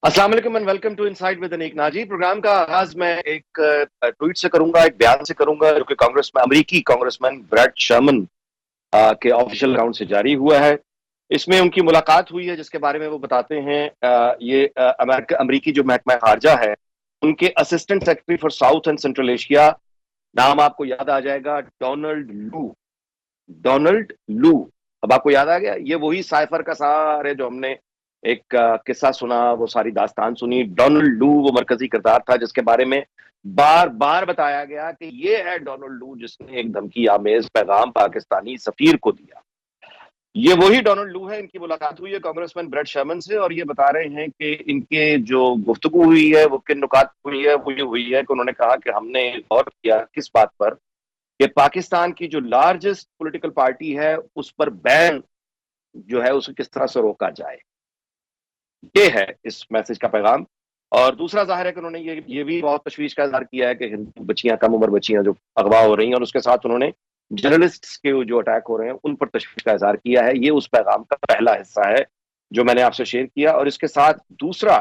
अस्सलाम वालेकुम and welcome to inside with Aneeq Naji. Program का आगाज मैं एक ट्वीट से करूंगा, एक बयान से करूंगा जो कि अमेरिकी कांग्रेसमैन ब्रैड शर्मन के ऑफिशियल अकाउंट से जारी हुआ है। इसमें उनकी मुलाकात हुई है जिसके बारे में वो बताते हैं। ये अमेरिकी जो महकमा खारजा है उनके assistant secretary for south and central Asia, नाम आपको याद आ जाएगा, डोनाल्ड लू। डोनाल्ड लू, अब आपको याद आ गया, ये वही साइफर का सारे जो हमने एक किस्सा सुना, वो सारी दास्तान सुनी। डोनाल्ड लू वो मरकजी किरदार था जिसके बारे में बार बार बताया गया कि ये है डोनाल्ड लू जिसने एक धमकी आमेज पैगाम पाकिस्तानी सफीर को दिया। ये वही डोनाल्ड लू है। इनकी मुलाकात हुई है कांग्रेसमैन ब्रेड शर्मन से और ये बता रहे हैं कि इनके जो गुफ्तगू हुई है वो किन नुकात हुई है। वो ये हुई है कि उन्होंने कहा कि हमने गौर किया किस बात पर कि पाकिस्तान की जो लार्जेस्ट पॉलिटिकल पार्टी है उस पर बैन जो है उसे किस तरह से रोका जाए। ये है इस मैसेज का पैगाम। और दूसरा जाहिर है कि उन्होंने ये भी बहुत तशवीश का इजहार किया है कि हिंदू बच्चियां, कम उम्र बच्चियां जो अगवा हो रही हैं, और उसके साथ उन्होंने जर्नलिस्ट्स के जो अटैक हो रहे हैं उन पर तशवीश का इजहार किया है। ये उस पैगाम का पहला हिस्सा है जो मैंने आपसे शेयर किया। और इसके साथ दूसरा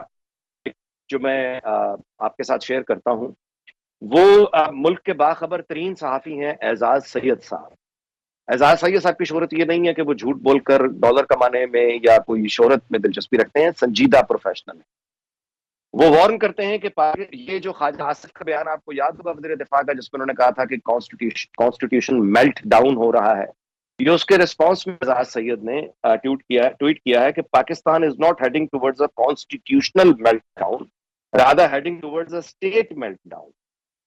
जो मैं आपके साथ शेयर करता हूं वो मुल्क के बाखबर तरीन सहाफी हैं एजाज सैयद साहब। एजाज सैयद साहब की शोहरत ये नहीं है कि वो झूठ बोलकर डॉलर कमाने में या कोई शोहरत में दिलचस्पी रखते हैं, संजीदा प्रोफेशनल है। वो वार्न करते हैं कि ये जो ख्वाजा आसिफ का बयान आपको याद होगा वज़ीर दिफा का, जिसमें उन्होंने कहा था कि कॉन्स्टिट्यूशन मेल्ट डाउन हो रहा है, ये उसके रिस्पॉन्स में एजाज सैयद ने ट्वीट किया है कि Pakistan is not heading towards a constitutional melt down, rather heading towards a state melt down.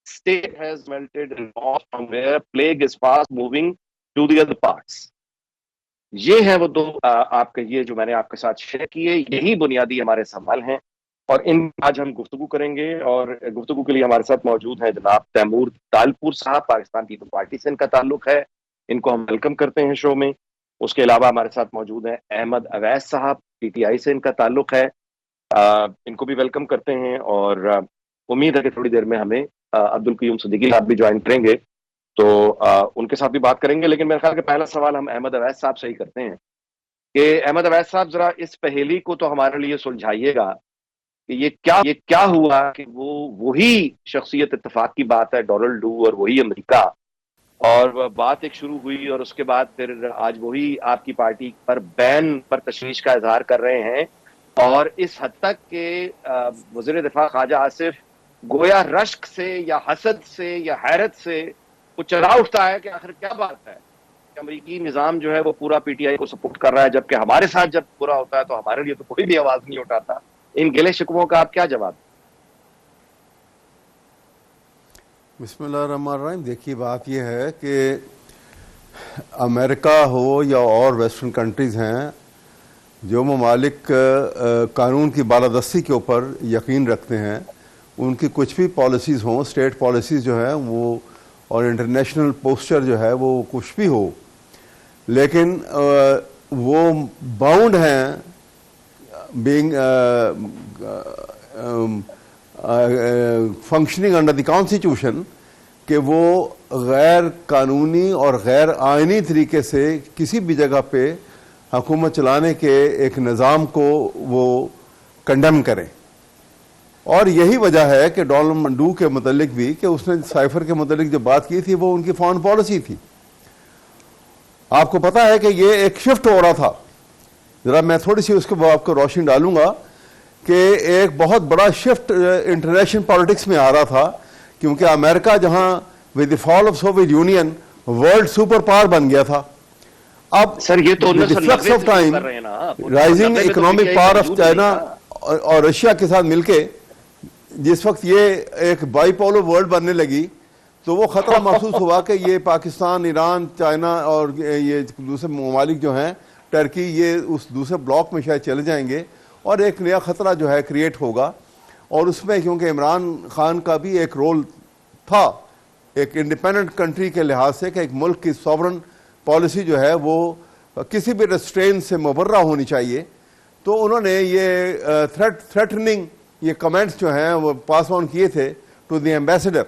State has melted in north from where plague is fast moving to the other parts. ये है वो दो आपके, ये जो मैंने आपके साथ शेयर किए, यही बुनियादी हमारे सवाल हैं और इन आज हम गुफ्तगू करेंगे। और गुफ्तगू के लिए हमारे साथ मौजूद हैं जनाब तैमूर तालपुर साहब, पाकिस्तान पीपल पार्टी से इनका ताल्लुक है, इनको हम वेलकम करते हैं शो में। उसके अलावा हमारे साथ मौजूद हैं अहमद अवैस साहब, पीटीआई से इनका ताल्लुक है, इनको भी वेलकम करते हैं। और उम्मीद है कि थोड़ी देर में हमें अब्दुल कयूम सिद्दीकी साहब भी ज्वाइन करेंगे तो उनके साथ भी बात करेंगे। लेकिन मेरे ख्याल के पहला सवाल हम अहमद अवैस साहब से ही करते हैं कि अहमद अवैस साहब जरा इस पहेली को तो हमारे लिए सुलझाइएगा कि ये क्या हुआ कि वो वही शख्सियत, इत्तेफाक की बात है, डोनाल्ड लू और वही अमेरिका, और वह बात एक शुरू हुई और उसके बाद फिर आज वही आपकी पार्टी पर बैन पर तशवीश का इजहार कर रहे हैं। और इस हद तक के वज़ीर दिफा ख्वाजा आसिफ गोया रश्क से या हसद से या हैरत से वो चला उठता है कि आखिर क्या बात है कि अमेरिकी निज़ाम जो है वो पूरा पीटीआई को सपोर्ट कर रहा है, जबकि हमारे साथ जब पूरा होता है तो हमारे लिए तो कोई भी आवाज नहीं उठाता। इन गिले शिकवों का आप क्या जवाब? बिस्मिल्लाहिर्रहमानिर्रहीम। देखिए, बात यह है कि अमेरिका हो या और वेस्टर्न कंट्रीज़ हैं, जो ममालिक कानून की बालादस्ती के ऊपर यकीन रखते हैं, उनकी कुछ भी पॉलिसीज़ हों, स्टेट पॉलिसीज़ जो है वो, और इंटरनेशनल पोस्चर जो है वो कुछ भी हो, लेकिन वो बाउंड हैं being functioning under the constitution, कि वो गैर कानूनी और गैर आइनी तरीके से किसी भी जगह पे हुकूमत चलाने के एक निज़ाम को वो कंडेम करें। और यही वजह है कि डोनाल्ड लू के मुतल्लिक भी, कि उसने साइफर के मुतल्लिक जो बात की थी वो उनकी फॉरेन पॉलिसी थी। आपको पता है कि ये एक शिफ्ट हो रहा था, ज़रा मैं थोड़ी सी उसके बाद आपको रोशनी डालूंगा कि एक बहुत बड़ा शिफ्ट इंटरनेशनल पॉलिटिक्स में आ रहा था, क्योंकि अमेरिका जहां with the fall of Soviet union world super power बन गया था, अब सर ये तो flux of time rising economic power of China और रशिया के साथ मिलके जिस वक्त ये एक बाईपोलर वर्ल्ड बनने लगी, तो वो खतरा महसूस हुआ कि ये पाकिस्तान, ईरान, चाइना और ये दूसरे ममालिक जो हैं, टर्की, ये उस दूसरे ब्लॉक में शायद चले जाएंगे और एक नया खतरा जो है क्रिएट होगा। और उसमें क्योंकि इमरान खान का भी एक रोल था एक इंडिपेंडेंट कंट्री के लिहाज से, कि एक मुल्क की सॉवरन पॉलिसी जो है वो किसी भी रेस्ट्रेन से मुबर्रा होनी चाहिए, तो उन्होंने ये थ्रेटनिंग ये कमेंट्स जो हैं वो पास ऑन किए थे टू द एम्बेसडर।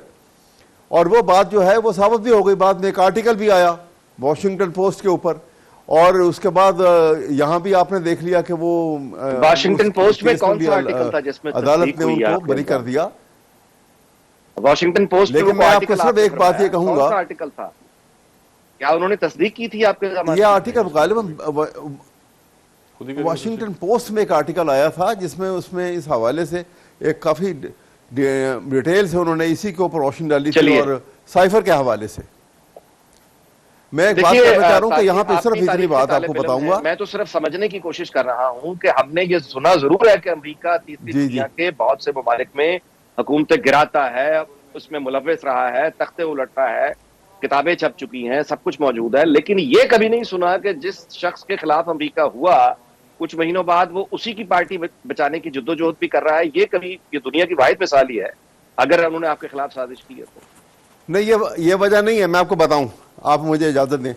और वो बात जो है वो साबित भी हो गई, बाद में एक आर्टिकल भी आया वॉशिंगटन पोस्ट के ऊपर, और उसके बाद यहाँ भी आपने देख लिया कि वो वाशिंगटन पोस्ट में केस कौन भी सा आर्टिकल था जिसमें अदालत ने हुई उनको आपके बरी कर इल्जाम? दिया। वॉशिंगटन पोस्ट लेकिन मैं आपको सिर्फ एक बात ये कौन कहूंगा, सा आर्टिकल था? क्या उन्होंने तस्दीक की थी आपके इल्जाम? ये आर्टिकल गालिबन वॉशिंगटन पोस्ट में एक आर्टिकल आया था जिसमें उसमें इस हवाले से एक काफी डिटेल से उन्होंने इसी के ऊपर रोशनी डाली थी और साइफर के हवाले से। मैं एक बात कहना चाह रहा हूं कि यहाँ पे सिर्फ इतनी बात आपको बताऊंगा, मैं तो सिर्फ समझने की कोशिश कर रहा हूं कि हमने ये सुना जरूर है कि अमेरिका तीसरी दुनिया के बहुत से ममालिक में हुकूमतें गिराता है, उसमें मुलव्विस रहा है, तख्ते उलटता है, किताबें छप चुकी हैं, सब कुछ मौजूद है, लेकिन ये कभी नहीं सुना कि जिस शख्स के खिलाफ अमेरिका हुआ कुछ महीनों बाद वो उसी की पार्टी बचाने की जद्दोजहद भी कर रहा है। ये दुनिया की वाहिद मिसाल ही है अगर उन्होंने आपके खिलाफ साजिश की है तो। नहीं, ये वजह नहीं है, मैं आपको बताऊं, आप मुझे इजाजत दें।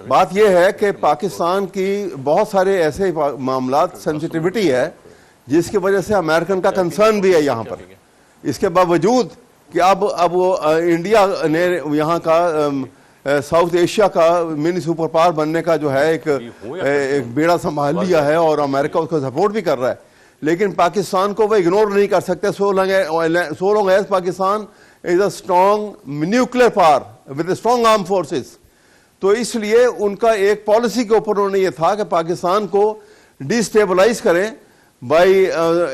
बात यह है कि पाकिस्तान की बहुत सारे ऐसे मामलात सेंसिटिविटी है जिसकी वजह से अमेरिकन का कंसर्न भी है यहाँ पर। इसके बावजूद कि अब वो इंडिया ने यहाँ का साउथ एशिया का मिनी सुपर पावर बनने का जो है एक बेड़ा संभाल लिया है और अमेरिका उसको सपोर्ट भी कर रहा है, लेकिन पाकिस्तान को वो इग्नोर नहीं कर सकते। So long as Pakistan is a strong nuclear power with strong arm forces, तो इसलिए उनका एक पॉलिसी के ऊपर उन्होंने ये था कि पाकिस्तान को डिस्टेबलाइज करें बाय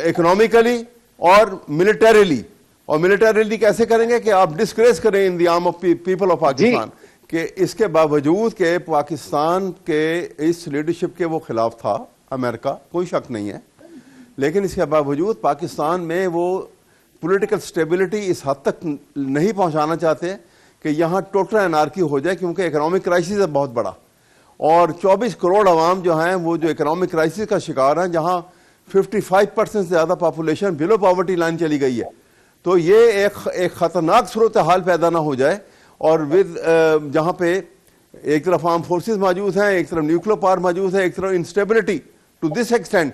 इकोनॉमिकली और मिलिटरीली। और मिलिटरीली कैसे करेंगे कि आप डिस्ग्रेस करें in the arm of people of Pakistan. कि इसके बावजूद के पाकिस्तान के इस लीडरशिप के वो खिलाफ था अमेरिका, कोई शक नहीं है, लेकिन इसके बावजूद पाकिस्तान में वो पॉलिटिकल स्टेबिलिटी इस हद तक नहीं पहुंचाना चाहते कि यहाँ टोटल एनार्की हो जाए, क्योंकि इकोनॉमिक क्राइसिस है बहुत बड़ा और 24 करोड़ अवाम जो हैं वो जो इकोनॉमिक क्राइसिस का शिकार हैं, जहाँ 55% से ज़्यादा पॉपुलेशन बिलो पॉवर्टी लाइन चली गई है। तो ये एक खतरनाक सूरत हाल पैदा ना हो जाए और विद जहाँ पे एक तरफ आर्म फोर्सेस मौजूद हैं, एक तरफ न्यूक्लियर पावर मौजूद है, एक तरफ इंस्टेबिलिटी टू दिस एक्सटेंट,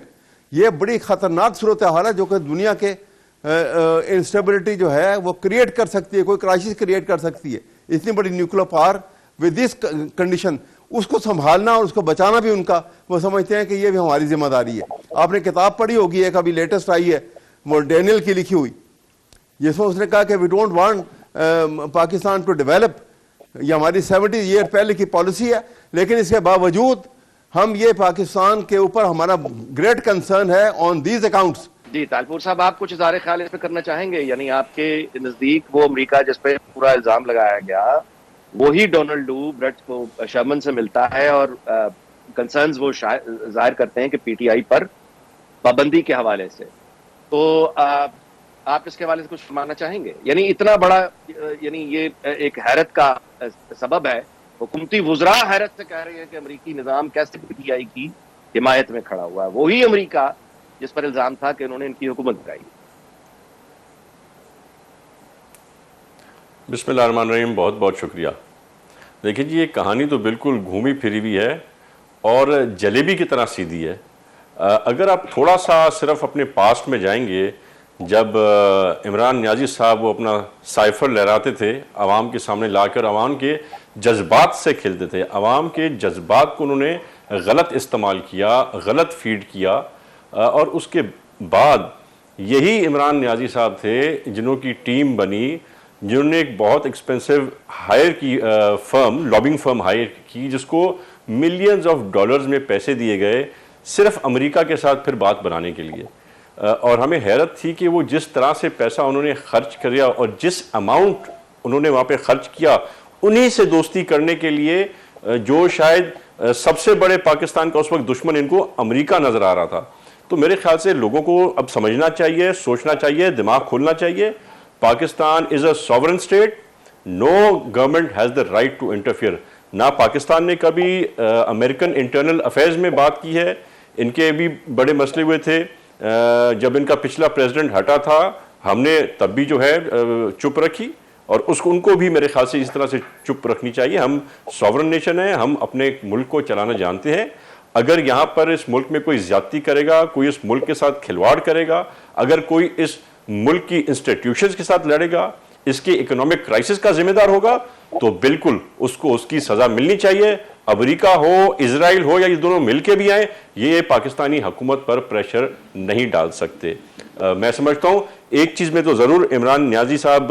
ये बड़ी खतरनाक सूरत हाल है जो कि दुनिया के इंस्टेबिलिटी जो है वो क्रिएट कर सकती है, कोई क्राइसिस क्रिएट कर सकती है। इतनी बड़ी nuclear power with this condition, उसको संभालना और उसको बचाना भी उनका, वो समझते हैं कि ये भी हमारी जिम्मेदारी है। आपने किताब पढ़ी होगी, एक अभी लेटेस्ट आई है वो डैनियल की लिखी हुई, जिसमें उसने कहा कि we don't want Pakistan to develop, ये हमारी 70 ईयर पहले की पॉलिसी है, लेकिन इसके बावजूद हम ये पाकिस्तान के ऊपर हमारा ग्रेट कंसर्न है ऑन दीज अकाउंट्स। जी तालपुर साहब, आप कुछ इज़हार ख्याल इस पे करना चाहेंगे? यानी आपके नजदीक वो अमेरिका जिस पे पूरा इल्जाम लगाया गया वही डोनाल्ड डू ब्रेट शर्मन से मिलता है और कंसर्न्स वो जाहिर करते हैं कि पीटीआई पर पाबंदी के हवाले से, तो आप इसके हवाले से कुछ मानना चाहेंगे? यानी इतना बड़ा, यानी ये एक हैरत का सबब है, हुकूमती वुज़रा हैरत से कह रहे हैं कि अमेरिकी निज़ाम कैसे पीटीआई की हिमायत में खड़ा हुआ है, वही अमेरिका जिस पर इल्जाम था कि उन्होंने इनकी हुकूमत गिराई। बिस्मिल्लाहिर्रहमानिर्रहीम, बहुत बहुत शुक्रिया। देखिए जी, ये कहानी तो बिल्कुल घूमी फिरी हुई है और जलेबी की तरह सीधी है। अगर आप थोड़ा सा सिर्फ अपने पास्ट में जाएंगे, जब इमरान नियाज़ी साहब वो अपना साइफर लहराते थे, आवाम के सामने लाकर आवाम के जज्बात से खेलते थे, आवाम के जज्बात को उन्होंने गलत इस्तेमाल किया, गलत फीड किया, और उसके बाद यही इमरान नियाज़ी साहब थे जिन्हों की टीम बनी, जिन्होंने एक बहुत एक्सपेंसिव हायर की फर्म, लॉबिंग फर्म हायर की, जिसको मिलियंस ऑफ डॉलर्स में पैसे दिए गए सिर्फ अमेरिका के साथ फिर बात बनाने के लिए। और हमें हैरत थी कि वो जिस तरह से पैसा उन्होंने खर्च किया और जिस अमाउंट उन्होंने वहाँ पे खर्च किया, उन्हीं से दोस्ती करने के लिए, जो शायद सबसे बड़े पाकिस्तान का उस वक्त दुश्मन इनको अमेरिका नज़र आ रहा था। तो मेरे ख्याल से लोगों को अब समझना चाहिए, सोचना चाहिए, दिमाग खोलना चाहिए। Pakistan is a sovereign state, no government has the right to interfere. ना पाकिस्तान ने कभी अमेरिकन इंटरनल अफेयर्स में बात की है, इनके भी बड़े मसले हुए थे। जब इनका पिछला प्रेसिडेंट हटा था, हमने तब भी जो है चुप रखी, और उसको उनको भी मेरे ख्याल से इस तरह से चुप रखनी चाहिए। हम सॉवरेन नेशन है, हम अपने मुल्क को चलाना जानते हैं। अगर यहाँ पर इस मुल्क में कोई ज्यादती करेगा, कोई इस मुल्क के साथ खिलवाड़ करेगा, अगर कोई इस मुल्क की इंस्टीट्यूशंस के साथ लड़ेगा, इसके इकोनॉमिक क्राइसिस का जिम्मेदार होगा तो बिल्कुल उसको उसकी सजा मिलनी चाहिए। अमेरिका हो, इजराइल हो या ये दोनों मिलके भी आए, ये पाकिस्तानी हुकूमत पर प्रेशर नहीं डाल सकते। मैं समझता हूं एक चीज में तो जरूर इमरान नियाजी साहब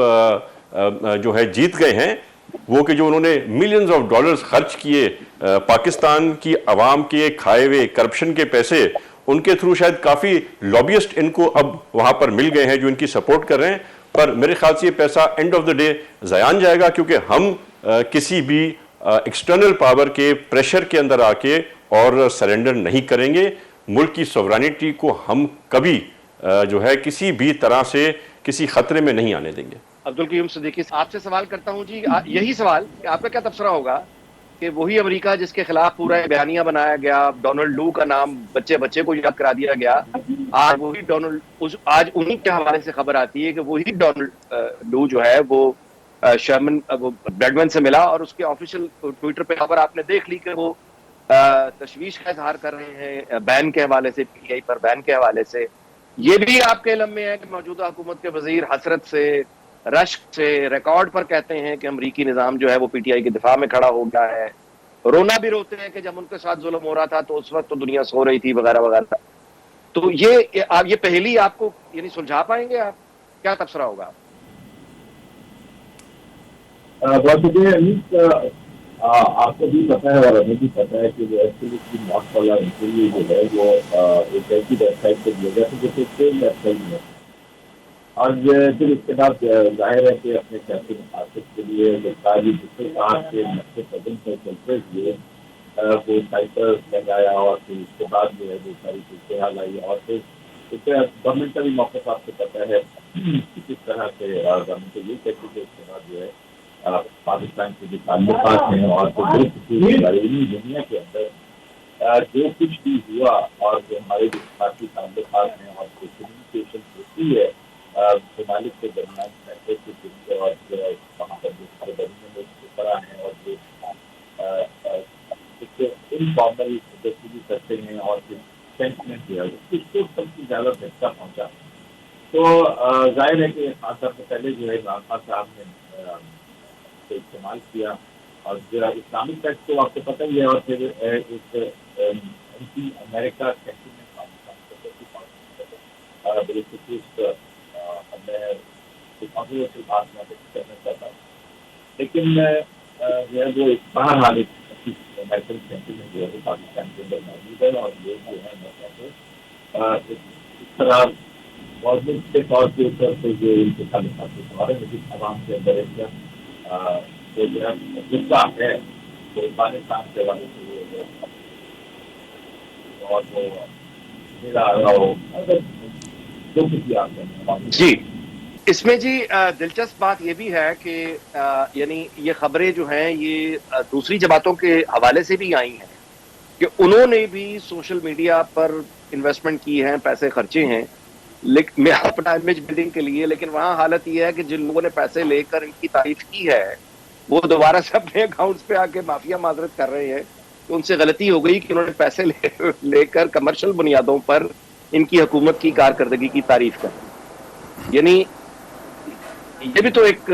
जो है जीत गए हैं, वो कि जो उन्होंने मिलियंस ऑफ डॉलर्स खर्च किए पाकिस्तान की आवाम के खाए हुए करप्शन के पैसे, उनके थ्रू शायद काफी लॉबियस्ट इनको अब वहां पर मिल गए हैं जो इनकी सपोर्ट कर रहे हैं। पर मेरे ख्याल से ये पैसा end of the day Zayan जाएगा, क्योंकि हम किसी भी एक्सटर्नल पावर के प्रेशर के अंदर आके और सरेंडर नहीं करेंगे। मुल्क की सॉवरेनिटी को हम कभी जो है किसी भी तरह से किसी खतरे में नहीं आने देंगे। अब्दुल क़य्यूम सिद्दीकी, आपसे सवाल करता हूं जी, यही सवाल कि आपका क्या तबसरा होगा कि वही अमेरिका जिसके खिलाफ पूरा बयानिया बनाया गया, डोनाल्ड लू का नाम बच्चे बच्चे को याद करा दिया गया, आज वही आज उन्हीं के हवाले से खबर आती है कि वही डोनाल्ड लू जो है वो शर्मन वो ब्रैडमैन से मिला और उसके ऑफिशियल ट्विटर पे खबर आपने देख ली कि वो तशवीश का इजहार कर रहे हैं बैन के हवाले से, पीटीआई पर बैन के हवाले से। ये भी आपके इल्म में है कि मौजूदा हुकूमत के वजीर हसरत से, रश्क से, रिकॉर्ड पर कहते हैं कि अमरीकी निज़ाम जो है वो पीटीआई के दिफा में खड़ा हो गया है। रोना भी रोते हैं कि जब उनके साथ जुल्म हो रहा था तो उस वक्त तो दुनिया सो रही थी वगैरह वगैरह। तो ये पहली आपको यानी सुलझा पाएंगे आप? क्या तबसरा होगा? बहुत शुक्रिया। आपको भी पता है और हमें भी पता है कि जो एक्चुअली मॉक वाला इंटरव्यू जो है वो एक ऐसी वेबसाइट पर दिया गया था जो कि सेम वेबसाइट में, और फिर उसके बाद जाहिर है कि अपने सियासी मकासद के लिए गिरफ्तारी दूसरे साथ के नक्शे कदम पर चलते हुए वो साइपर लगाया और फिर उसके बाद जो है वो सारी सूरत हाल आई और फिर गवर्नमेंट का भी मौका आपको पता है कि किस तरह से गवर्नमेंट को ये कहती है उसके बाद जो है पाकिस्तान के जो ताल्लुकात हैं और दुनिया के अंदर जो कुछ भी हुआ और जो हमारे जो साथी ताल्लुकात हैं और जो कम्युनिकेशन होती है ममालिक के दरमियान फैसले के जरिए और वहाँ पर जो सारे बनी तरह हैं और जो इनफॉर्मल गतिविधि करते हैं और जो सेंटमेंट दिया उसको सबसे ज़्यादा झटका पहुँचा। तो जाहिर है कि खास तौर पर पहले जो है इमरान खान साहब ने इस्तेमाल किया और जो इस्लामिक टैक्स तो आपको पता ही है, और फिर एक एंटी अमेरिका सेंटिमेंट करना चाहता हूँ, लेकिन जो है वो एक बहरहाल एक अमेरिकन सेंटिमेंट जो है वो पाकिस्तान के अंदर मौजूद है और लोग जो है इस तरह गवर्नमेंट के तौर के ऊपर से जो इनके ताल्लुकात के हमारे लेकिन आवाम के अंदर एक जो है गुस्सा है वो पाकिस्तान के वाले से और वो मेरा जो कुछ भी आप जी। इसमें जी दिलचस्प बात ये भी है कि यानी ये खबरें जो हैं ये दूसरी जमातों के हवाले से भी आई हैं कि उन्होंने भी सोशल मीडिया पर इन्वेस्टमेंट की है, पैसे खर्चे हैं लेकिन मैं अपना इमेज बिल्डिंग के लिए, लेकिन वहाँ हालत ये है कि जिन लोगों ने पैसे लेकर इनकी तारीफ की है वो दोबारा से अपने अकाउंट्स पे आके माफिया माजरत कर रहे हैं कि उनसे गलती हो गई कि उन्होंने पैसे लेकर कमर्शियल बुनियादों पर इनकी हुकूमत की कारकर्दगी की तारीफ कर। यानी ये भी तो एक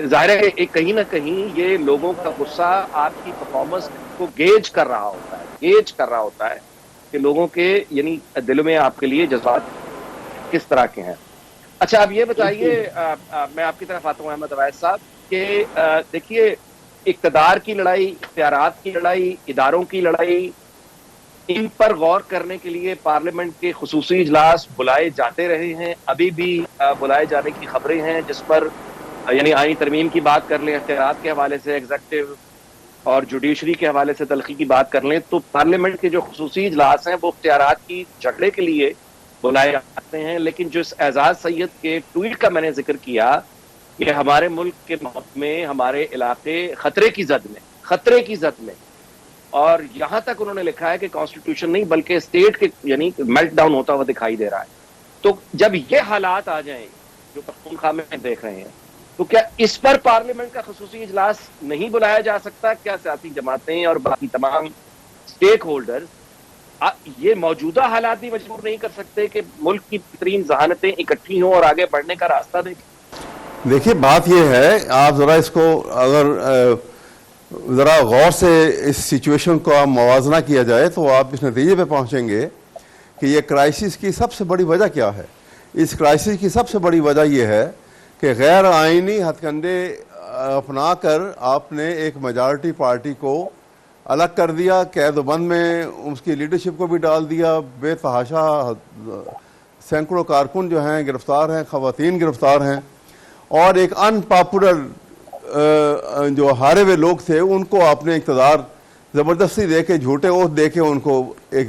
जाहिर है एक कहीं ना कहीं ये लोगों का गुस्सा आपकी परफॉर्मेंस को गेज कर रहा होता है कि लोगों के यानी दिलों में आपके लिए जज्बात किस तरह के हैं। अच्छा, अब ये बताइए, मैं आपकी तरफ आता हूँ अहमद अवैस साहब, कि देखिए इक़्तिदार की लड़ाई, इख्तियारात की लड़ाई, इदारों की लड़ाई, इन पर गौर करने के लिए पार्लियामेंट के खुसूसी इजलास बुलाए जाते रहे हैं, अभी भी बुलाए जाने की खबरें हैं, जिस पर यानी आईनी तरमीम की बात कर लें, इख्तियारात के हवाले से एग्जेक्टिव और जुडिशरी के हवाले से तलखी की बात कर लें, तो पार्लियामेंट के जो खुसूसी इजलास हैं वो इख्तियारात की झगड़े के लिए बुलाए जाते हैं। लेकिन जो इस एजाज सैयद के ट्वीट का मैंने जिक्र किया कि हमारे मुल्क के में हमारे इलाके खतरे की जद में, और यहाँ तक उन्होंने लिखा है कि कॉन्स्टिट्यूशन नहीं बल्कि स्टेट के यानी मेल्ट डाउन होता हुआ दिखाई दे रहा है। तो जब ये हालात आ जाएं जो पख्तूनख्वा में देख रहे हैं, तो क्या इस पर पार्लियामेंट का खुसूसी इजलास नहीं बुलाया जा सकता? क्या सियासी जमातें और बाकी तमाम स्टेक होल्डर्स ये मौजूदा हालात भी मजबूर नहीं कर सकते कि मुल्क की बेहतरीन जहानतें इकट्ठी हों और आगे बढ़ने का रास्ता दें? देखिए बात ये है, आप ज़रा इसको अगर ज़रा गौर से इस सिचुएशन को आप मवाजना किया जाए तो आप इस नतीजे पे पहुंचेंगे कि ये क्राइसिस की सबसे बड़ी वजह क्या है। इस क्राइसिस की सबसे बड़ी वजह ये है कि गैर आइनी हथकंडे अपना कर आपने एक मेजॉरिटी पार्टी को अलग कर दिया, कैदबंद में उसकी लीडरशिप को भी डाल दिया, बेतहाशा सैकड़ों कारकुन जो हैं गिरफ्तार हैं, ख़वातीन गिरफ्तार हैं, और एक अनपॉपुलर जो हारे हुए लोग थे उनको आपने इक़्तिदार ज़बरदस्ती दे के, झूठे ओथ दे के उनको एक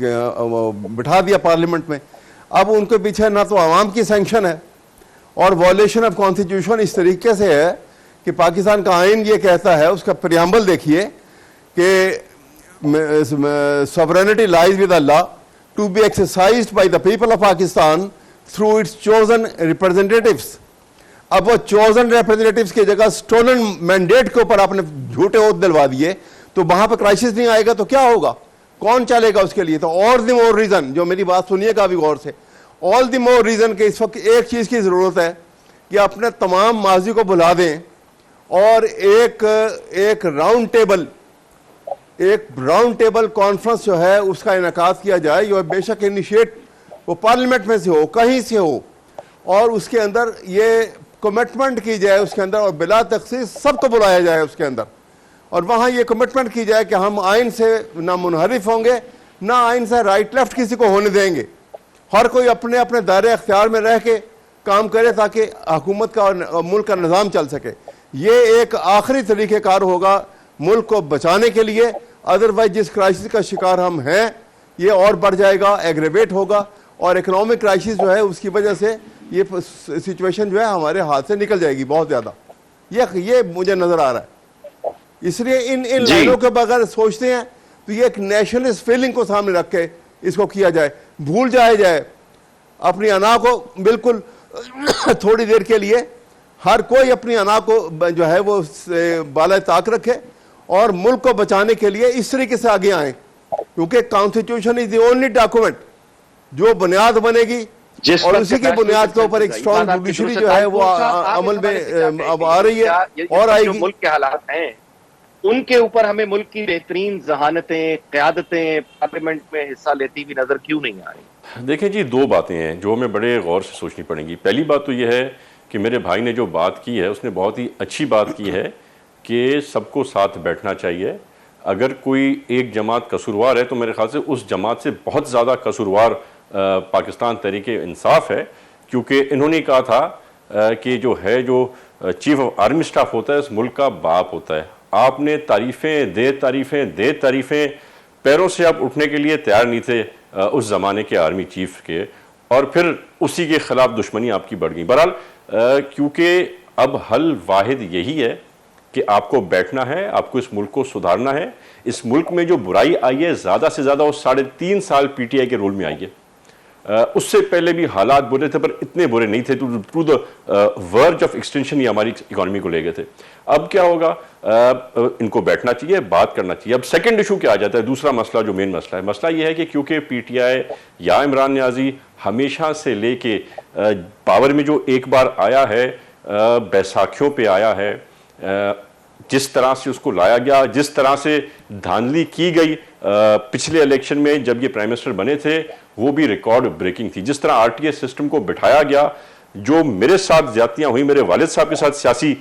बिठा दिया पार्लियामेंट में। अब उनके पीछे ना तो आवाम की सैंक्शन है और वॉलेशन ऑफ कॉन्स्टिट्यूशन इस तरीके से है कि पाकिस्तान का आइन ये कहता है, उसका प्रियम्बल देखिए कि sovereignty lies with Allah to be exercised by the people of Pakistan through its chosen representatives। अब वो chosen representatives की जगह stolen mandate के ऊपर आपने झूठे ओथ दिलवा दिए तो वहां पर क्राइसिस नहीं आएगा तो क्या होगा, कौन चलेगा उसके लिए। तो और द मोर रीजन, जो मेरी बात सुनिएगा अभी गौर से, ऑल द मोर रीजन के इस वक्त एक चीज की जरूरत है कि अपने तमाम माजी को बुला दें और एक राउंड टेबल कॉन्फ्रेंस जो है उसका इनेकाद किया जाए। जो बेशक इनिशिएट वो पार्लियामेंट में से हो, कहीं से हो, और उसके अंदर ये कमिटमेंट की जाए उसके अंदर, और बिला तखसीस सबको बुलाया जाए उसके अंदर, और वहाँ ये कमिटमेंट की जाए कि हम आइन से ना मुनहरिफ होंगे, ना आइन से राइट लेफ्ट किसी को होने देंगे। हर कोई अपने अपने दायरे अख्तियार में रह के काम करे ताकि हुकूमत का और मुल्क का निज़ाम चल सके। ये एक आखिरी तरीक़ेकार होगा मुल्क को बचाने के लिए। अदरवाइज जिस क्राइसिस का शिकार हम हैं ये और बढ़ जाएगा, एग्रेवेट होगा, और इकोनॉमिक क्राइसिस जो है उसकी वजह से ये सिचुएशन जो है हमारे हाथ से निकल जाएगी बहुत ज़्यादा। ये मुझे नज़र आ रहा है। इसलिए इन लाइनों के बगैर सोचते हैं तो ये एक नेशनलिस्ट फीलिंग को सामने रख के इसको किया जाए, भूल जाए अपनी अना को बिल्कुल थोड़ी देर के लिए। हर कोई अपनी अना को जो है वो बाला ताक रखे और मुल्क को बचाने के लिए इस तरीके से आगे आए, क्योंकि constitution is the only document जो बुनियाद बनेगी, और उसी की बुनियाद के ऊपर एक स्ट्रॉन्ग जुडिशरी जो है वो अमल में अब आ रही है और आएगी। मुल्क के हालात हैं उनके ऊपर हमें मुल्क की बेहतरीन जहानतें, क़यादतें पार्लियामेंट में हिस्सा लेती हुई नजर क्यों नहीं आ रही। देखिए जी, दो बातें हैं जो हमें बड़े गौर से सोचनी पड़ेंगी। पहली बात तो यह है कि मेरे भाई ने जो बात की है उसने बहुत ही अच्छी बात की है कि सबको साथ बैठना चाहिए। अगर कोई एक जमात कसूरवार है तो मेरे ख्याल से उस जमात से बहुत ज़्यादा कसूरवार पाकिस्तान तहरीक-ए-इंसाफ है, क्योंकि इन्होंने कहा था कि जो चीफ ऑफ आर्मी स्टाफ होता है उस मुल्क का बाप होता है। आपने तारीफ़ें पैरों से आप उठने के लिए तैयार नहीं थे उस ज़माने के आर्मी चीफ के, और फिर उसी के ख़िलाफ़ दुश्मनी आपकी बढ़ गई। बहरहाल क्योंकि अब हल वाहिद यही है कि आपको बैठना है, आपको इस मुल्क को सुधारना है। इस मुल्क में जो बुराई आई है ज़्यादा से ज़्यादा वो 3.5 साल पीटीआई के रोल में आई है। उससे पहले भी हालात बुरे थे पर इतने बुरे नहीं थे, to the verge of extension ही हमारी इकॉनमी को ले गए थे। अब क्या होगा, इनको बैठना चाहिए, बात करना चाहिए। अब सेकंड इशू क्या आ जाता है, दूसरा मसला जो मेन मसला है, मसला यह है कि क्योंकि पीटीआई या इमरान नियाजी हमेशा से लेके पावर में जो एक बार आया है, बैसाखियों पे आया है, जिस तरह से उसको लाया गया, जिस तरह से धांधली की गई पिछले इलेक्शन में जब ये प्राइम मिनिस्टर बने थे, वो भी रिकॉर्ड ब्रेकिंग थी। जिस तरह आरटीए सिस्टम को बिठाया गया, जो मेरे साथ ज्यादतियां हुई, मेरे वालिद साहब के साथ सियासी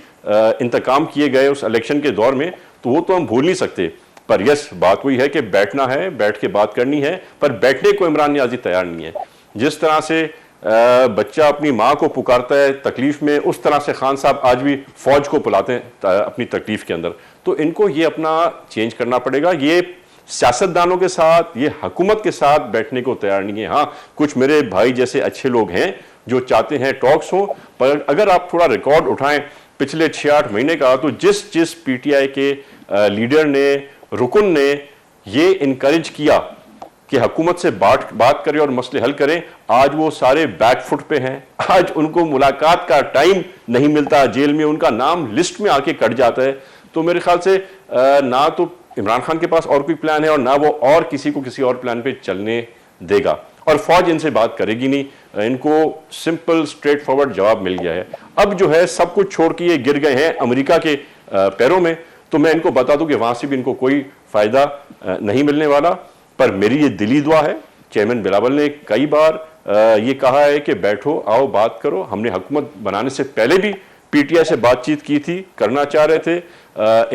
इंतकाम किए गए उस इलेक्शन के दौर में, तो वो तो हम भूल नहीं सकते। पर यस, बात वही है कि बैठना है, बैठ के बात करनी है, पर बैठने को इमरान नियाजी तैयार नहीं है। जिस तरह से बच्चा अपनी माँ को पुकारता है तकलीफ में, उस तरह से खान साहब आज भी फौज को बुलाते हैं अपनी तकलीफ के अंदर। तो इनको ये अपना चेंज करना पड़ेगा। ये सियासतदानों के साथ, ये हुकूमत के साथ बैठने को तैयार नहीं है। हाँ, कुछ मेरे भाई जैसे अच्छे लोग हैं जो चाहते हैं टॉक्स हो, पर अगर आप थोड़ा रिकॉर्ड उठाएं पिछले 6-8 महीने का, तो जिस पीटीआई के लीडर ने, रुकन ने ये इनकरेज किया कि हुकूमत से बात करें और मसले हल करें, आज वो सारे बैकफुट पे हैं। आज उनको मुलाकात का टाइम नहीं मिलता, जेल में उनका नाम लिस्ट में आके कट जाता है। तो मेरे ख्याल से ना तो इमरान खान के पास और कोई प्लान है और ना वो और किसी को किसी और प्लान पे चलने देगा। और फौज इनसे बात करेगी नहीं, इनको सिंपल स्ट्रेट फॉरवर्ड जवाब मिल गया है। अब जो है सब कुछ छोड़ के ये गिर गए हैं अमेरिका के पैरों में, तो मैं इनको बता दूं कि वहां से भी इनको कोई फायदा नहीं मिलने वाला। पर मेरी ये दिली दुआ है, चेयरमैन बिलावल ने कई बार ये कहा है कि बैठो, आओ, बात करो। हमने हुकूमत बनाने से पहले भी पीटीआई से बातचीत की थी, करना चाह रहे थे,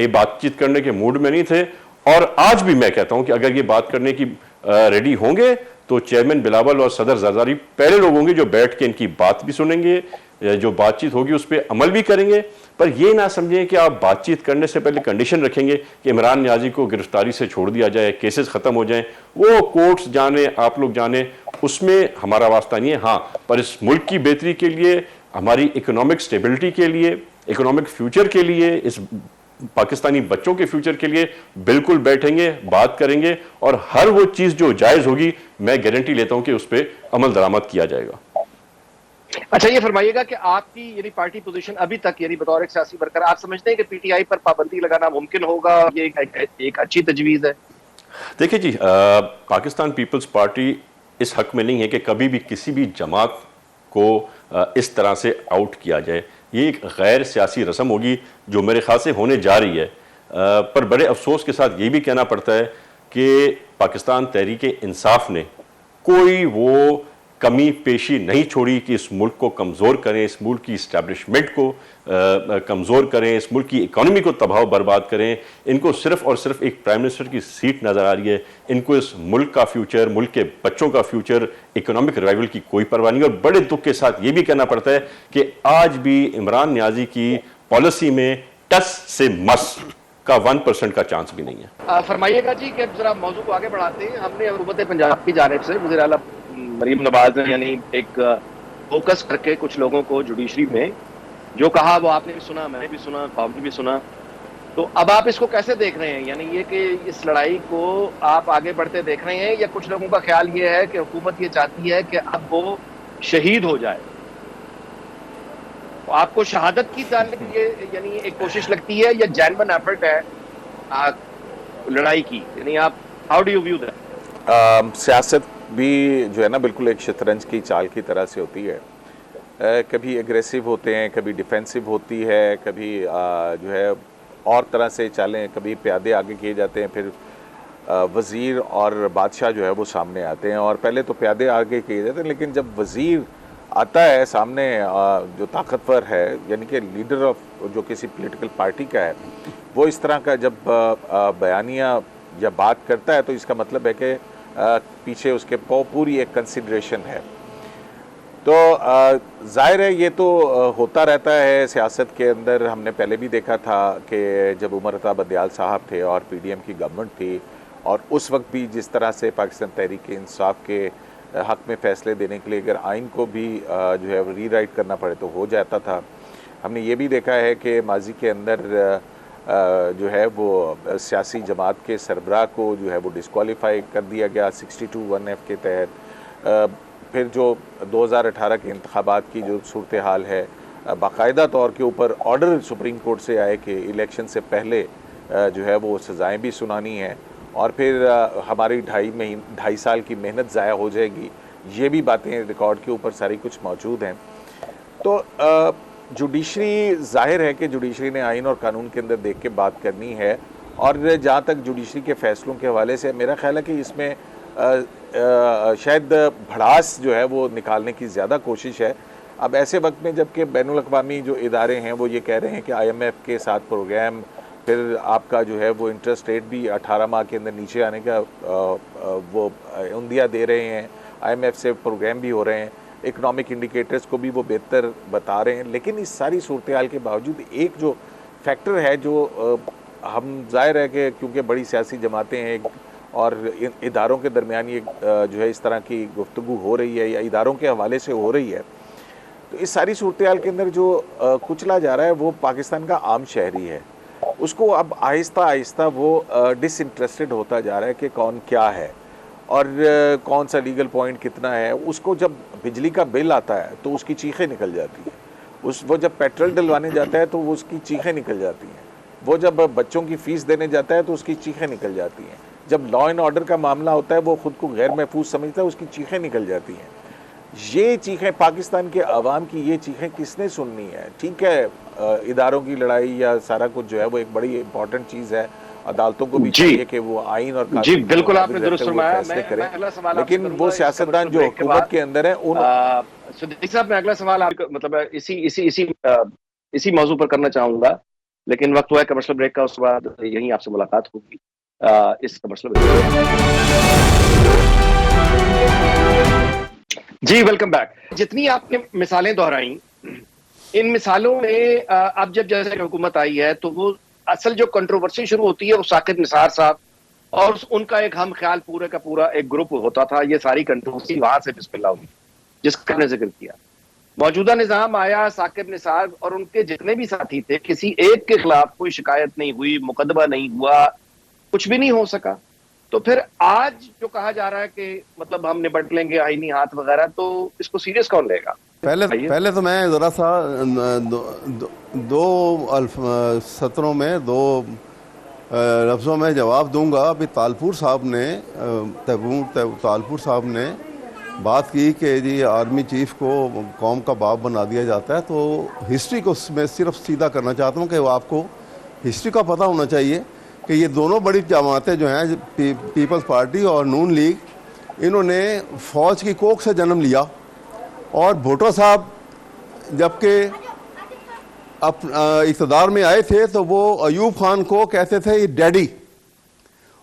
ये बातचीत करने के मूड में नहीं थे। और आज भी मैं कहता हूं कि अगर ये बात करने की रेडी होंगे तो चेयरमैन बिलावल और सदर जरदारी पहले लोग होंगे जो बैठ के इनकी बात भी सुनेंगे, जो बातचीत होगी उस पर अमल भी करेंगे। पर ये ना समझें कि आप बातचीत करने से पहले कंडीशन रखेंगे कि इमरान नियाजी को गिरफ्तारी से छोड़ दिया जाए, केसेस खत्म हो जाएं। वो कोर्ट्स जाने, आप लोग जाने, उसमें हमारा वास्ता नहीं है। हाँ, पर इस मुल्क की बेहतरी के लिए, हमारी इकोनॉमिक स्टेबिलिटी के लिए, इकोनॉमिक फ्यूचर के लिए, इस पाकिस्तानी बच्चों के फ्यूचर के लिए बिल्कुल बैठेंगे, बात करेंगे और हर वो चीज जो जायज होगी मैं गारंटी लेता हूं कि उस पर अमल दरामद किया जाएगा। अच्छा, ये फरमाइएगा कि आपकी यानी पार्टी पोजीशन अभी तक यानी बतौर एक सियासी वर्कर आप समझते हैं कि पीटीआई पर पाबंदी लगाना मुमकिन होगा, ये एक अच्छी तजवीज है? देखिए जी, पाकिस्तान पीपल्स पार्टी इस हक में नहीं है कि कभी भी किसी भी जमात को इस तरह से आउट किया जाए। ये एक गैर सियासी रस्म होगी जो मेरे ख्याल से होने जा रही है। पर बड़े अफसोस के साथ ये भी कहना पड़ता है कि पाकिस्तान तहरीक-ए-इंसाफ ने कोई वो कमी पेशी नहीं छोड़ी कि इस मुल्क को कमज़ोर करें, इस मुल्क की इस्टेब्लिशमेंट को कमज़ोर करें, इस मुल्क की इकॉनमी को तबाह बर्बाद करें। इनको सिर्फ और सिर्फ एक प्राइम मिनिस्टर की सीट नज़र आ रही है। इनको इस मुल्क का फ्यूचर, मुल्क के बच्चों का फ्यूचर, इकोनॉमिक रिवाइवल की कोई परवाह नहीं। और बड़े दुख के साथ ये भी कहना पड़ता है कि आज भी इमरान नियाजी की पॉलिसी में टस से मस का 1% का चांस भी नहीं है। फरमाइएगा जी कि जरा मौजू को आगे बढ़ाते हैं। हमने हुकूमत पंजाब की जानिब से वज़ीर आला मरीम नवाज ने यानी एक फोकस करके कुछ लोगों को जुडिशरी में जो कहा वो आपने भी सुना, मैंने भी सुना, कौम भी सुना। तो अब आप इसको कैसे देख रहे हैं? यानी ये कि इस लड़ाई को आप आगे बढ़ते देख रहे हैं या कुछ लोगों का ख्याल ये है कि हुकूमत ये चाहती है कि अब वो शहीद हो जाए? तो आपको शहादत की जानिब ये यानी एक कोशिश लगती है या जेन्युइन एफर्ट है लड़ाई की? यानी आप how do you view that? सियासत भी जो है ना बिल्कुल एक शतरंज की चाल की तरह से होती है। कभी एग्रेसिव होते हैं, कभी डिफेंसिव होती है, कभी जो है और तरह से चालें, कभी प्यादे आगे किए जाते हैं, फिर वज़ीर और बादशाह जो है वो सामने आते हैं। और पहले तो प्यादे आगे किए जाते हैं, लेकिन जब वज़ीर आता है सामने जो ताकतवर है, यानी कि लीडर ऑफ जो किसी पॉलिटिकल पार्टी का है, वो इस तरह का जब बयानिया या बात करता है तो इसका मतलब है कि पीछे उसके पूरी एक कंसिडरेशन है। तो जाहिर है ये तो होता रहता है सियासत के अंदर। हमने पहले भी देखा था कि जब उमर अता बंदियाल साहब थे और पीडीएम की गवर्नमेंट थी, और उस वक्त भी जिस तरह से पाकिस्तान तहरीक-ए-इंसाफ के हक़ में फ़ैसले देने के लिए अगर आइन को भी जो है रीराइट करना पड़े तो हो जाता था। हमने ये भी देखा है कि माजी के अंदर जो है वो सियासी जमात के सरबराह को जो है वो डिस्क्वालीफाई कर दिया गया 62(1)(f) के तहत। फिर जो 2018 के इंतखाबात की जो सूरत हाल है, बाकायदा तौर के ऊपर ऑर्डर सुप्रीम कोर्ट से आए कि इलेक्शन से पहले जो है वो सज़ाएँ भी सुनानी हैं, और फिर हमारी 2.5 साल की मेहनत ज़ाया हो जाएगी। ये भी बातें रिकॉर्ड के ऊपर सारी कुछ मौजूद हैं। तो जुडिशरी, जाहिर है कि जुडिशरी ने आइन और कानून के अंदर देख के बात करनी है। और जहाँ तक जुडिशरी के फ़ैसलों के हवाले से मेरा ख्याल है कि इसमें शायद भड़ास जो है वो निकालने की ज़्यादा कोशिश है। अब ऐसे वक्त में जबकि बैनुल अक़वामी जो इदारे हैं वो ये कह रहे हैं कि IMF के साथ प्रोग्राम, फिर आपका जो है वो इंटरेस्ट रेट भी 18 माह के अंदर नीचे आने का वो उंदिया दे रहे हैं, IMF से प्रोग्राम भी हो रहे हैं, इकनॉमिक इंडिकेटर्स को भी वो बेहतर बता रहे हैं। लेकिन इस सारी सूरत हाल के बावजूद एक जो फैक्टर है जो हम जाहिर है कि क्योंकि बड़ी सियासी जमातें हैं और इदारों के दरमियान ये जो है इस तरह की गुफ्तगू हो रही है या इदारों के हवाले से हो रही है, तो इस सारी सूरत हाल के अंदर जो कुचला जा रहा है वो पाकिस्तान का आम शहरी है। उसको अब आहिस्ता आहिस्ता वो डिसइंटरेस्टेड होता जा रहा है कि कौन क्या है और कौन सा लीगल पॉइंट कितना है। उसको जब बिजली का बिल आता है तो उसकी चीखें निकल जाती हैं, वो जब पेट्रोल डलवाने जाता है तो वो उसकी चीखें निकल जाती हैं, वो जब बच्चों की फ़ीस देने जाता है तो उसकी चीखें निकल जाती हैं। जब लॉ एंड ऑर्डर का मामला होता है वो खुद को गैर महफूज समझता है, उसकी चीखें निकल जाती हैं। ये चीखें पाकिस्तान के अवाम की, ये चीखें किसने सुननी है? ठीक है, इदारों की लड़ाई या सारा कुछ जो है वो एक बड़ी इंपॉर्टेंट चीज़ है, अदालतों को भी चाहिए कि वो आइन और जी बिल्कुल आपने दुरुस्त फरमाया। मैं अगला सवाल लेकिन वो सियासतदान जो हुकूमत के अंदर है उन सिद्दीकी साहब, मैं अगला सवाल आपको मतलब इसी मौजू पर करना चाहूंगा, लेकिन वक्त हुआ है कमर्शियल ब्रेक का, उसके बाद यहीं आपसे मुलाकात होगी इस कमर्शियल ब्रेक। जी वेलकम बैक। जितनी आपने मिसालें दोहराई, इन मिसालों में अब जब जैसे हुकूमत आई है तो वो असल जो कंट्रोवर्सी शुरू होती है वो साकिब निसार साहब और उनका एक हम ख्याल पूरे का पूरा एक ग्रुप होता था। ये सारी कंट्रोवर्सी वहां से बिस्मिल्लाह हुई जिसका हमने जिक्र किया। मौजूदा निजाम आया, साकिब निसार और उनके जितने भी साथी थे, किसी एक के खिलाफ कोई शिकायत नहीं हुई, मुकदमा नहीं हुआ, कुछ भी नहीं हो सका। तो फिर आज जो कहा जा रहा है कि मतलब हम निपट लेंगे आईनी हाथ वगैरह, तो इसको सीरियस कौन लेगा? पहले तो मैं ज़रा सा दो सत्रों में दो लफ्ज़ों में जवाब दूंगा। अभी तालपुर साहब ने तालपुर साहब ने बात की कि जी आर्मी चीफ को कौम का बाप बना दिया जाता है, तो हिस्ट्री को मैं सिर्फ सीधा करना चाहता हूँ कि वो आपको हिस्ट्री का पता होना चाहिए कि ये दोनों बड़ी जमातें जो हैं पीपल्स पार्टी और नून लीग, इन्होंने फ़ौज की कोख से जन्म लिया। और भुट्टो साहब जबकि इक़्तिदार में आए थे तो वो अयूब खान को कहते थे डैडी,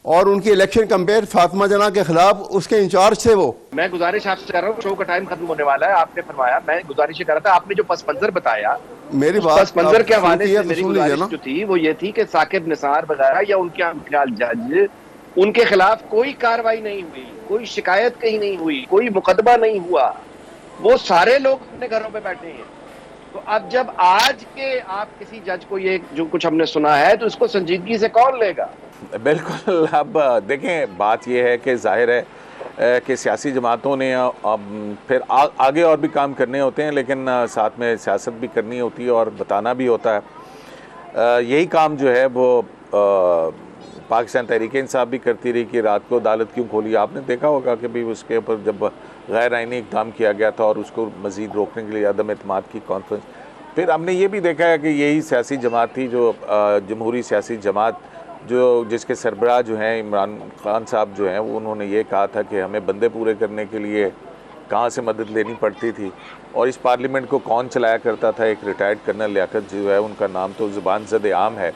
और उनकी इलेक्शन कैंपेन फातिमा जना के खिलाफ उसके इंचार्ज थे वो। मैं गुजारिश आपसे कर रहा हूँ, शो का टाइम खत्म होने वाला है, आपने फरमाया, मैं गुजारिश कर रहा था, आपने जो पस मंजर बताया, मेरी बात पस मंजर के हवाले से मेरी सुन गुजारिश जो थी वो ये थी कि साकिब निसार वगैरह या उनके ख्याल जज, उनके खिलाफ कोई कार्रवाई नहीं हुई, कोई शिकायत कहीं नहीं हुई, कोई मुकदमा नहीं हुआ, वो सारे लोग अपने घरों पे बैठे हैं। तो अब जब आज के आप किसी जज को ये जो कुछ हमने सुना है तो इसको संजीदगी से कौन लेगा? बिल्कुल। अब देखें, बात यह है कि जाहिर है कि सियासी जमातों ने फिर आगे और भी काम करने होते हैं, लेकिन साथ में सियासत भी करनी होती है और बताना भी होता है। यही काम जो है वो पाकिस्तान तहरीक इंसाफ भी करती रही कि रात को अदालत क्यों खोली। आपने देखा होगा कि भी उसके ऊपर जब गैर आइनी इक़दाम किया गया था और उसको मज़ीद रोकने के लिए अदम एतमाद की कॉन्फ्रेंस, फिर हमने ये भी देखा है कि यही सियासी जमात थी जो जमहूरी सियासी जमात जो जिसके सरबराह जो हैं इमरान खान साहब जो हैं, वो उन्होंने ये कहा था कि हमें बंदे पूरे करने के लिए कहाँ से मदद लेनी पड़ती थी और इस पार्लियामेंट को कौन चलाया करता था। एक रिटायर्ड कर्नल लियाकत जो है, उनका नाम तो ज़ुबान ज़द आम है।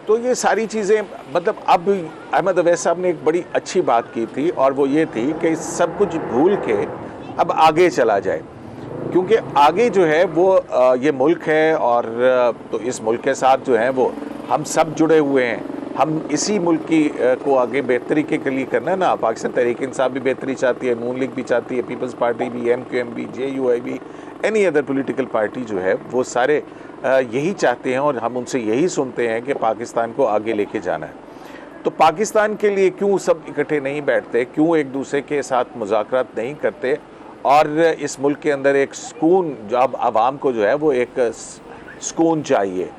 तो ये सारी चीज़ें मतलब अब अहमद अवैस साहब ने एक बड़ी अच्छी बात की थी और वो ये थी कि सब कुछ भूल के अब आगे चला जाए, क्योंकि आगे जो है वो ये मुल्क है और तो इस मुल्क के साथ जो है वो हम सब जुड़े हुए हैं। हम इसी मुल्क की को आगे बेहतरी के लिए करना है ना। पाकिस्तान तहरीक इंसाफ भी बेहतरी चाहती है, नून लीग भी चाहती है, पीपल्स पार्टी भी, MQM भी, JUI भी, एनी अदर पॉलिटिकल पार्टी जो है वो सारे यही चाहते हैं और हम उनसे यही सुनते हैं कि पाकिस्तान को आगे लेके जाना है। तो पाकिस्तान के लिए क्यों सब इकट्ठे नहीं बैठते, क्यों एक दूसरे के साथ मुज़ाकरात नहीं करते और इस मुल्क के अंदर एक सुकून, जो अब आवाम को जो है वो एक सुकून चाहिए।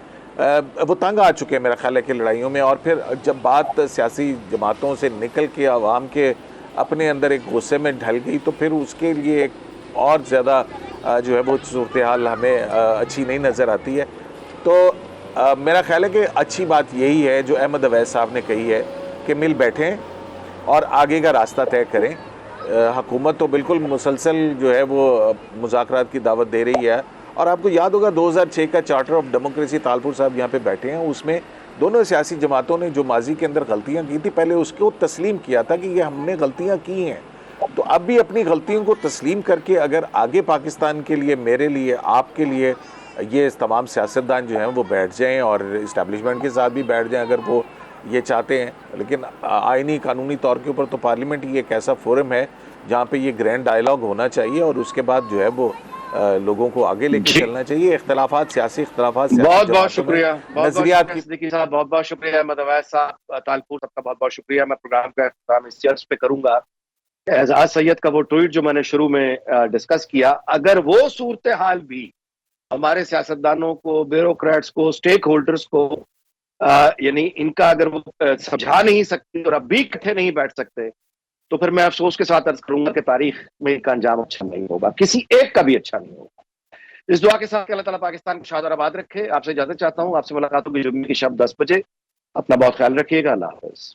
वो तंग आ चुके हैं मेरा ख्याल है कि लड़ाइयों में, और फिर जब बात सियासी जमातों से निकल के आवाम के अपने अंदर एक गुस्से में ढल गई तो फिर उसके लिए एक और ज़्यादा जो है वो सूरत हाल हमें अच्छी नहीं नज़र आती है। तो मेरा ख्याल है कि अच्छी बात यही है जो अहमद अवैस साहब ने कही है कि मिल बैठें और आगे का रास्ता तय करें। हुकूमत तो बिल्कुल मुसलसल जो है वो मुज़ाकरात की दावत दे रही है और आपको याद होगा 2006 का चार्टर ऑफ डेमोक्रेसी, तालपुर साहब यहाँ पे बैठे हैं, उसमें दोनों सियासी जमातों ने जो माजी के अंदर गलतियाँ की थी पहले उसको तस्लीम किया था कि ये हमने गलतियाँ की हैं। तो अब भी अपनी गलतियों को तस्लीम करके अगर आगे पाकिस्तान के लिए, मेरे लिए, आपके लिए ये तमाम सियासतदान जो हैं वो बैठ जाएँ और इस्टेब्लिशमेंट के साथ भी बैठ जाएँ अगर वो ये चाहते हैं। लेकिन आइनी कानूनी तौर के ऊपर तो पार्लियामेंट ही एक ऐसा फोरम है जहाँ पे ये ग्रैंड डायलॉग होना चाहिए और उसके बाद जो है वो लोगों को आगे लेके चलना चाहिए। इख्तलाफात, सियासी इख्तलाफात, बहुत बहुत शुक्रिया, सिद्दीकी साहब, बहुत बहुत शुक्रिया। अहमद अवैस साहब, तालपुर साहब का बहुत बहुत शुक्रिया। मैं प्रोग्राम का इख्तिताम इस चर्च पे करूंगा। एजाज सैयद का वो ट्वीट जो मैंने शुरू में डिस्कस किया, अगर वो सूरत हाल भी हमारे सियासतदानों को, ब्यूरोक्रेट्स को, स्टेक होल्डर्स को यानी इनका अगर वो समझा नहीं सकते और अब भी इकट्ठे नहीं बैठ सकते, तो फिर मैं अफसोस के साथ अर्ज करूंगा कि तारीख में इनका अंजाम अच्छा नहीं होगा, किसी एक का भी अच्छा नहीं होगा। इस दुआ के साथ कि अल्लाह ताला पाकिस्तान को शाद और आबाद रखे। आपसे इजाजत चाहता हूं, आपसे मुलाकात होगी जुम्मे की शब 10 बजे। अपना बहुत ख्याल रखिएगा। अल्लाह हाफ़िज़।